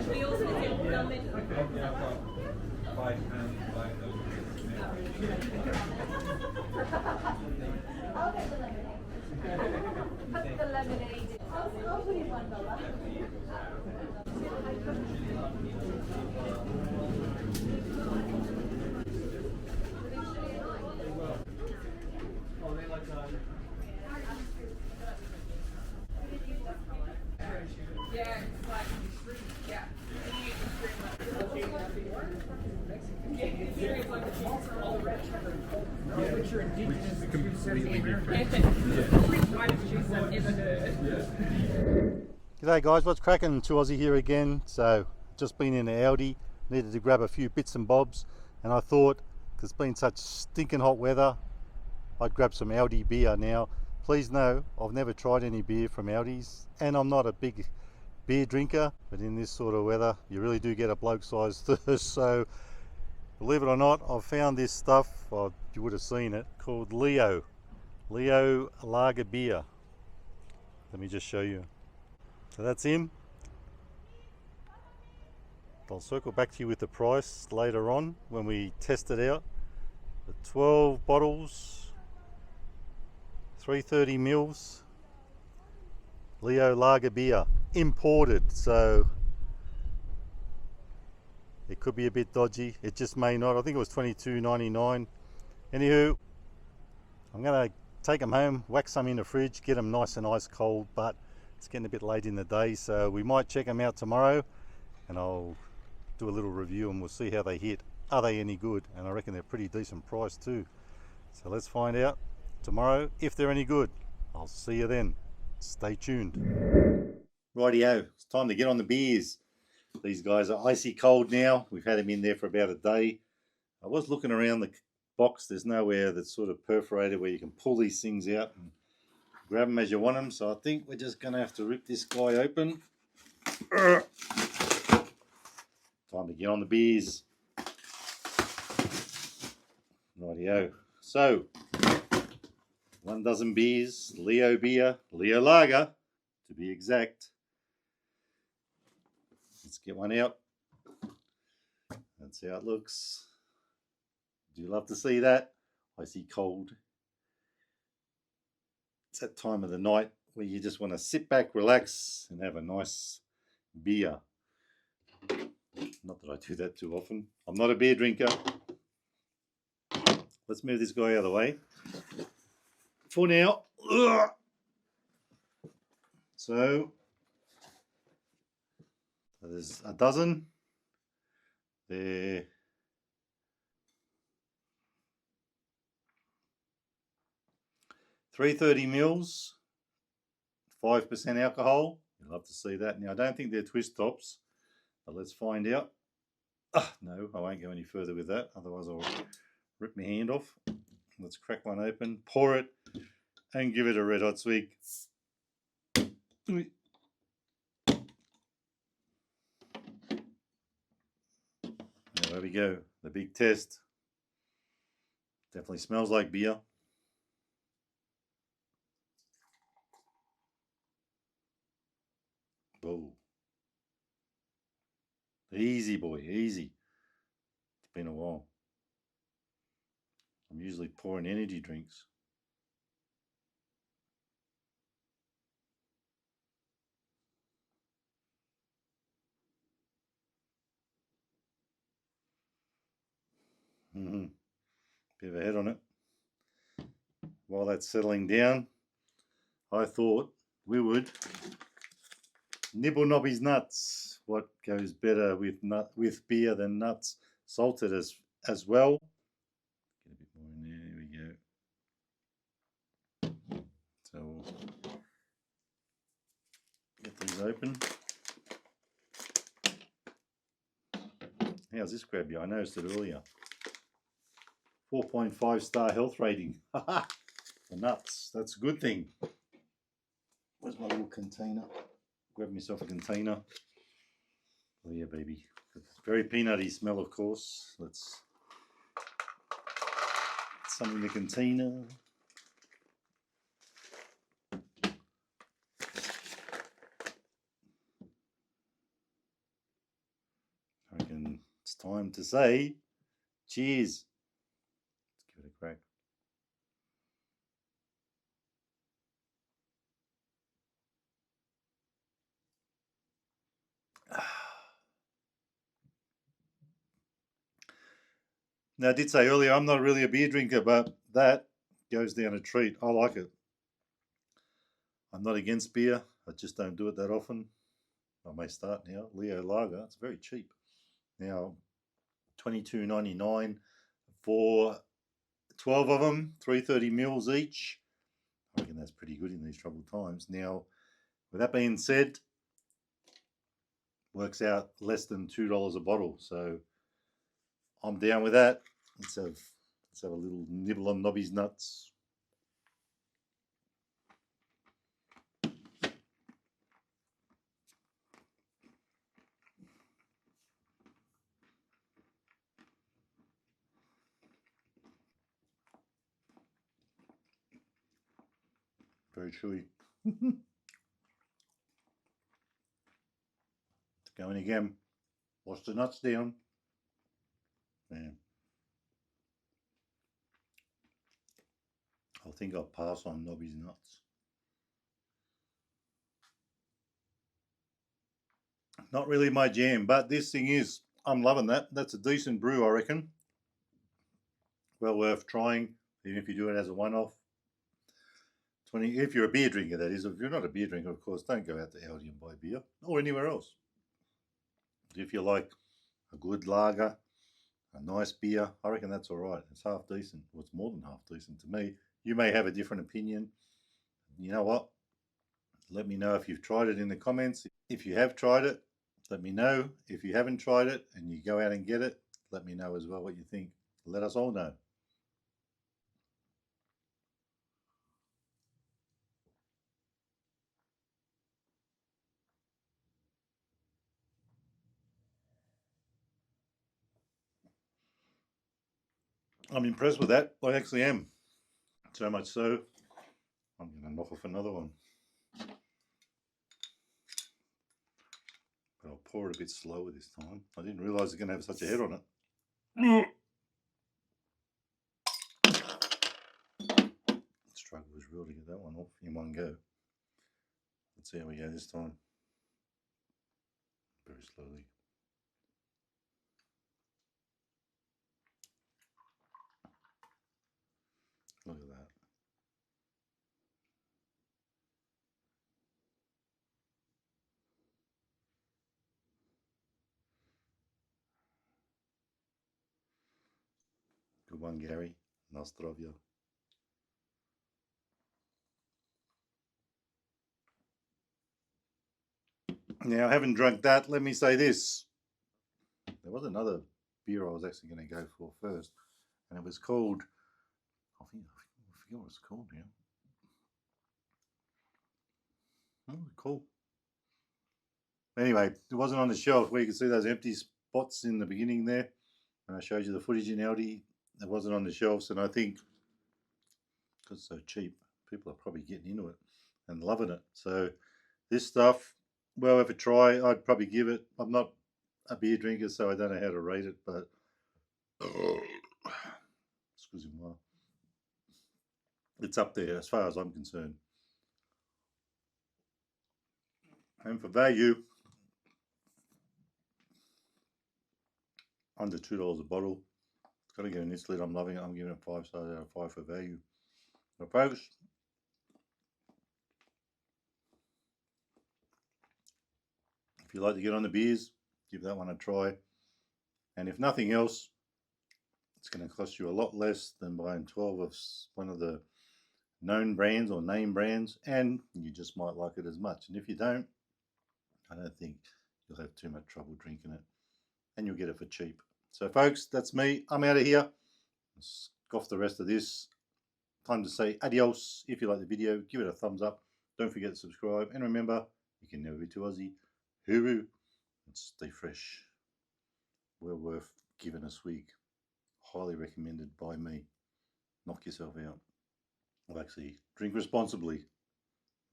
We also did filming. I'll get the lemonade. The lemonade. I'll put in $1. Yeah, it's like yeah. G'day guys, what's cracking? To Aussie here again. So just been in the Aldi, needed to grab a few bits and bobs, and I thought, because it's been such stinking hot weather, I'd grab some Aldi beer. Now please know I've never tried any beer from Aldi's, and I'm not a big beer drinker, but in this sort of weather you really do get a bloke-sized thirst. So believe it or not, I've found this stuff, well, you would have seen it, called Leo Lager Beer. Let me just show you. So that's him. I'll circle back to you with the price later on when we test it out. The 12 bottles, 330 mils, Leo Lager Beer, imported, so it could be a bit dodgy. It just may not. I think it was $22.99. Anywho, I'm gonna take them home, whack some in the fridge, get them nice and ice cold, but it's getting a bit late in the day, so we might check them out tomorrow and I'll do a little review and we'll see how they hit. Are they any good? And I reckon they're pretty decent price too. So let's find out tomorrow if they're any good. I'll see you then. Stay tuned. Rightio, it's time to get on the beers. These guys are icy cold now. We've had them in there for about a day. I was looking around the box. There's nowhere that's sort of perforated where you can pull these things out and grab them as you want them. So I think we're just going to have to rip this guy open. Time to get on the beers. Rightio. So, 1 dozen beers, Leo beer, Leo Lager to be exact. Let's get one out. That's how it looks. Do you love to see that? Icy cold. It's that time of the night where you just want to sit back, relax, and have a nice beer. Not that I do that too often. I'm not a beer drinker. Let's move this guy out of the way. For now. So there's a dozen. There. $330 mils, 5% alcohol. You'll love to see that. Now I don't think they're twist tops, but let's find out. No, I won't go any further with that, otherwise I'll rip my hand off. Let's crack one open, pour it, and give it a red hot swig. There we go, the big test. Definitely smells like beer. Oh, easy boy, easy. It's been a while. I'm usually pouring energy drinks. Bit of a head on it. While that's settling down, I thought we would nibble Nobby's nuts. What goes better with beer than nuts? Salted as well. Get a bit more in there. There we go. So we'll get these open. How's this grab you? I noticed it earlier. 4.5-star health rating. Haha, the nuts. That's a good thing. Where's my little container? Grab myself a container. Oh yeah, baby. Very peanutty smell, of course. Let's put some in the container. It's time to say cheers. Let's give it a crack. Now, I did say earlier I'm not really a beer drinker, but that goes down a treat. I like it. I'm not against beer. I just don't do it that often. I may start now. Leo Lager. It's very cheap. Now, $22.99 for 12 of them, 330 mils each. I reckon that's pretty good in these troubled times. Now, with that being said, works out less than $2 a bottle. So I'm down with that. Let's have a little nibble on Nobby's nuts. Very chewy. It's going again. Wash the nuts down. Man. I think I'll pass on Nobby's nuts. Not really my jam, but this thing is, I'm loving that. That's a decent brew, I reckon. Well worth trying, even if you do it as a one-off. 20, if you're a beer drinker, that is. If you're not a beer drinker, of course, don't go out to Aldi and buy beer, or anywhere else. If you like a good lager, a nice beer, I reckon that's all right. It's half decent. Well, it's more than half decent to me. You may have a different opinion. You know what? Let me know if you've tried it in the comments. If you have tried it, let me know. If you haven't tried it and you go out and get it, let me know as well what you think. Let us all know. I'm impressed with that. I actually am. So much so, I'm going to knock off another one. But I'll pour it a bit slower this time. I didn't realise it's going to have such a head on it. The struggle was real to get that one off in one go. Let's see how we go this time. Very slowly. Look at that. Good one, Gary. Na zdrowie. Now, I haven't drunk that. Let me say this. There was another beer I was actually going to go for first, and it was called, I forget what it's called now. Oh, cool. Anyway, it wasn't on the shelf where you can see those empty spots in the beginning there. And I showed you the footage in Aldi. It wasn't on the shelves, and I think because it's so cheap, people are probably getting into it and loving it. So this stuff, well worth a try. I'd probably give it. I'm not a beer drinker, so I don't know how to rate it, but excusez-moi, it's up there as far as I'm concerned. And for value, under $2 a bottle. It's got to get in this lid. I'm loving it. I'm giving it 5 stars out of 5 for value. So folks, if you like to get on the beers, give that one a try. And if nothing else, it's going to cost you a lot less than buying 12 of one of the known brands or name brands, and you just might like it as much. And if you don't, I don't think you'll have too much trouble drinking it, and you'll get it for cheap. So folks, that's me. I'm out of here. Scoff the rest of this. Time to say adios. If you like the video, give it a thumbs up. Don't forget to subscribe, and remember, you can never be too Aussie. Hooroo, and stay fresh. Well worth giving a swig. Highly recommended by me. Knock yourself out. Well, actually, drink responsibly.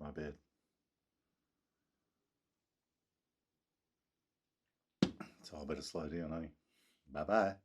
My bad. So I better slow down, eh? Bye bye.